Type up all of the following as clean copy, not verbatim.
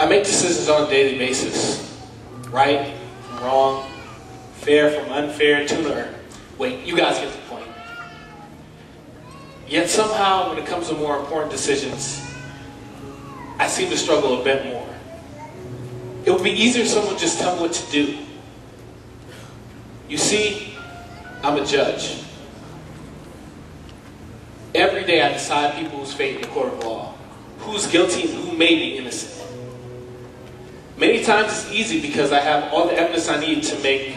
I make decisions on a daily basis. Right from wrong, fair from unfair, tune or wait, you guys get the point. Yet somehow, when it comes to more important decisions, I seem to struggle a bit more. It would be easier if someone would just tell me what to do. You see, I'm a judge. Every day I decide people's fate in the court of law. Who's guilty and who may be innocent. Many times it's easy because I have all the evidence I need to make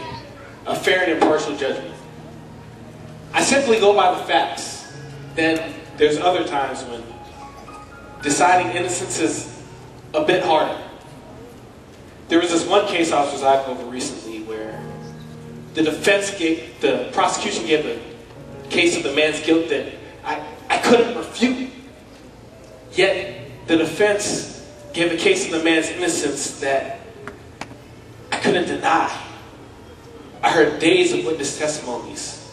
a fair and impartial judgment. I simply go by the facts. Then there's other times when deciding innocence is a bit harder. There was this one case I was presiding over recently where the prosecution gave a case of the man's guilt that I couldn't refute. Yet the defense gave a case of the man's innocence that I couldn't deny. I heard days of witness testimonies.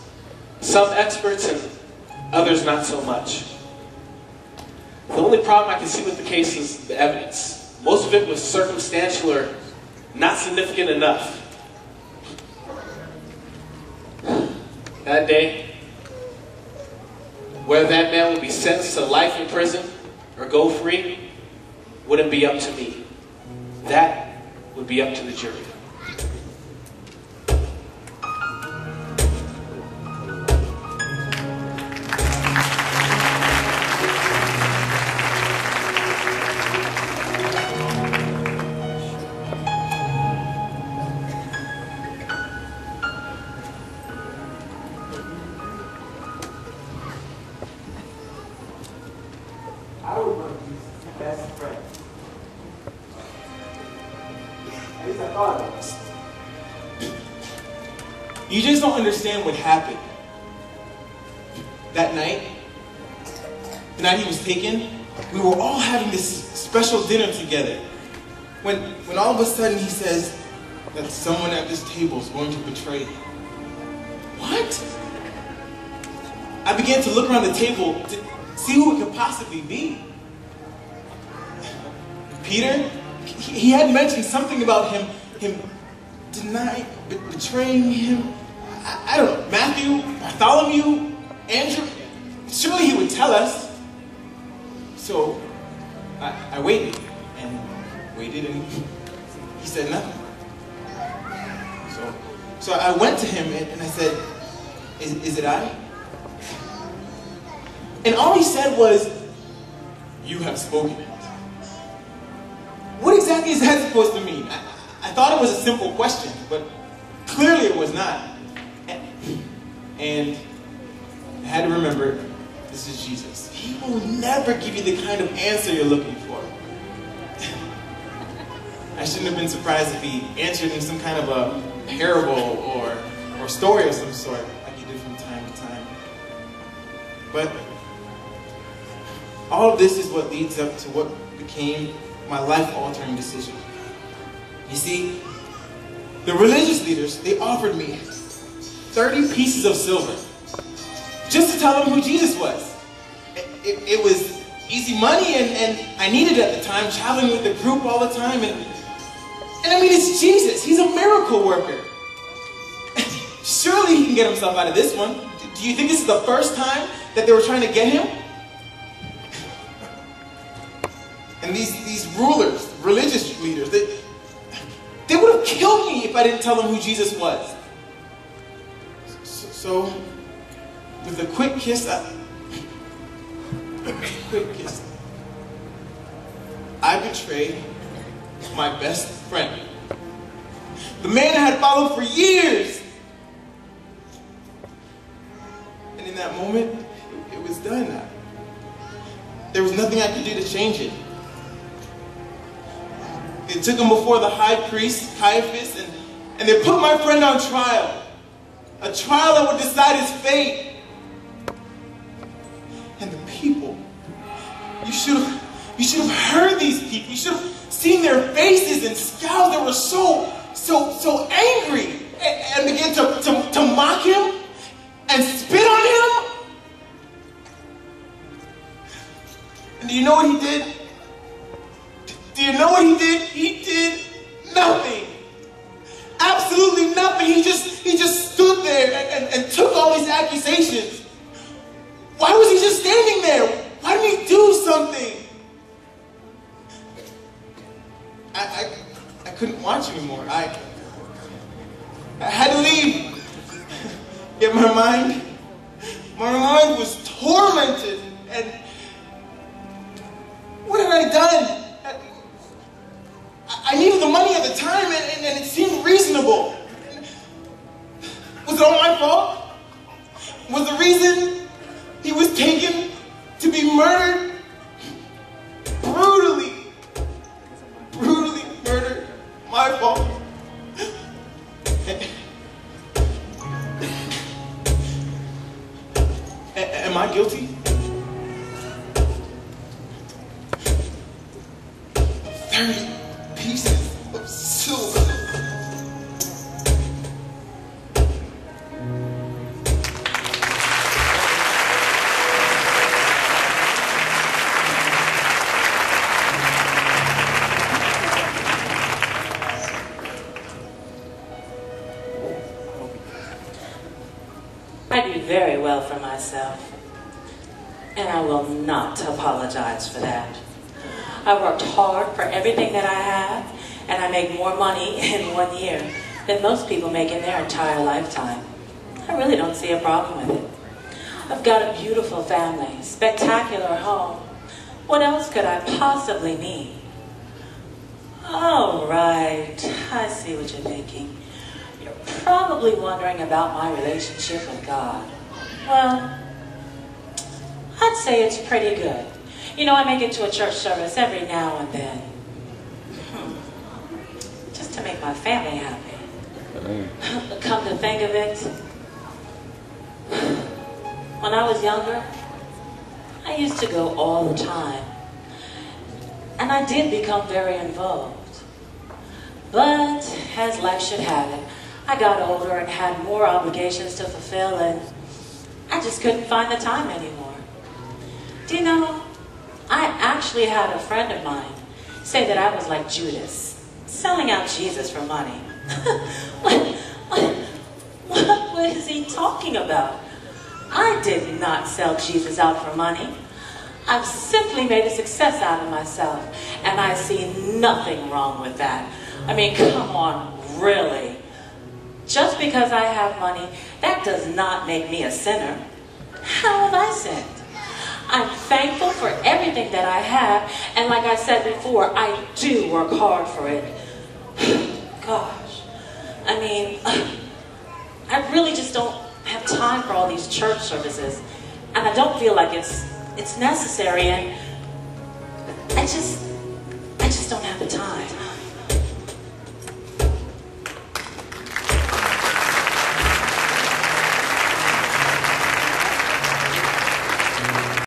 Some experts and others not so much. The only problem I can see with the case is the evidence. Most of it was circumstantial or not significant enough. That day, whether that man would be sentenced to life in prison or go free wouldn't be up to me. That would be up to the jury. I would want to be his best friend. At least I thought it was. You just don't understand what happened. That night, the night he was taken, we were all having this special dinner together. When all of a sudden he says that someone at this table is going to betray him. What? I began to look around the table to see who it could possibly be. Peter, he had mentioned something about him betraying him. I don't know, Matthew, Bartholomew, Andrew. Surely he would tell us. So I waited and he said nothing. So I went to him and I said, is it I? And all he said was, "You have spoken it." What exactly is that supposed to mean? I thought it was a simple question, but clearly it was not. And I had to remember, this is Jesus. He will never give you the kind of answer you're looking for. I shouldn't have been surprised if he answered in some kind of a parable or story of some sort, like he did from time to time. But all of this is what leads up to what became my life-altering decision. You see, the religious leaders, they offered me 30 pieces of silver just to tell them who Jesus was. It was easy money, and I needed it at the time, traveling with the group all the time. And I mean, it's Jesus. He's a miracle worker. Surely he can get himself out of this one. Do you think this is the first time that they were trying to get him? And these rulers, religious leaders, they would have killed me if I didn't tell them who Jesus was. So with a quick kiss, I betrayed my best friend. The man I had followed for years. And in that moment, it was done. There was nothing I could do to change it. They took him before the high priest, Caiaphas, and they put my friend on trial. A trial that would decide his fate. And the people, you should have heard these people. You should have seen their faces and scowls. They were so angry and began to mock him and spit on him. And do you know what he did? Do you know what he did? mean, he just stood there and took all these accusations. Why was he just standing there? Why didn't he do something? I couldn't watch anymore. I had to leave. Yet my mind was tormented. And what had I done? I needed the money at the time, and it seemed reasonable. Was it all my fault? Was the reason he was taken to be murdered? Brutally murdered. My fault. Am I guilty? 30 pieces of silver. I do very well for myself, and I will not apologize for that. I worked hard for everything that I have, and I make more money in 1 year than most people make in their entire lifetime. I really don't see a problem with it. I've got a beautiful family, spectacular home. What else could I possibly need? Oh, right. I see what you're thinking. You're probably wondering about my relationship with God. Well, I'd say it's pretty good. You know, I make it to a church service every now and then. Just to make my family happy. But come to think of it, when I was younger, I used to go all the time. And I did become very involved. But, as life should have it, I got older and had more obligations to fulfill, and I just couldn't find the time anymore. Do you know, I actually had a friend of mine say that I was like Judas, selling out Jesus for money. What is he talking about? I did not sell Jesus out for money. I've simply made a success out of myself, and I see nothing wrong with that. I mean, come on, really? Just because I have money, that does not make me a sinner. How have I sinned? I'm thankful for everything that I have, and like I said before, I do work hard for it. Gosh, I mean, I really just don't have time for all these church services, and I don't feel like it's necessary, and I just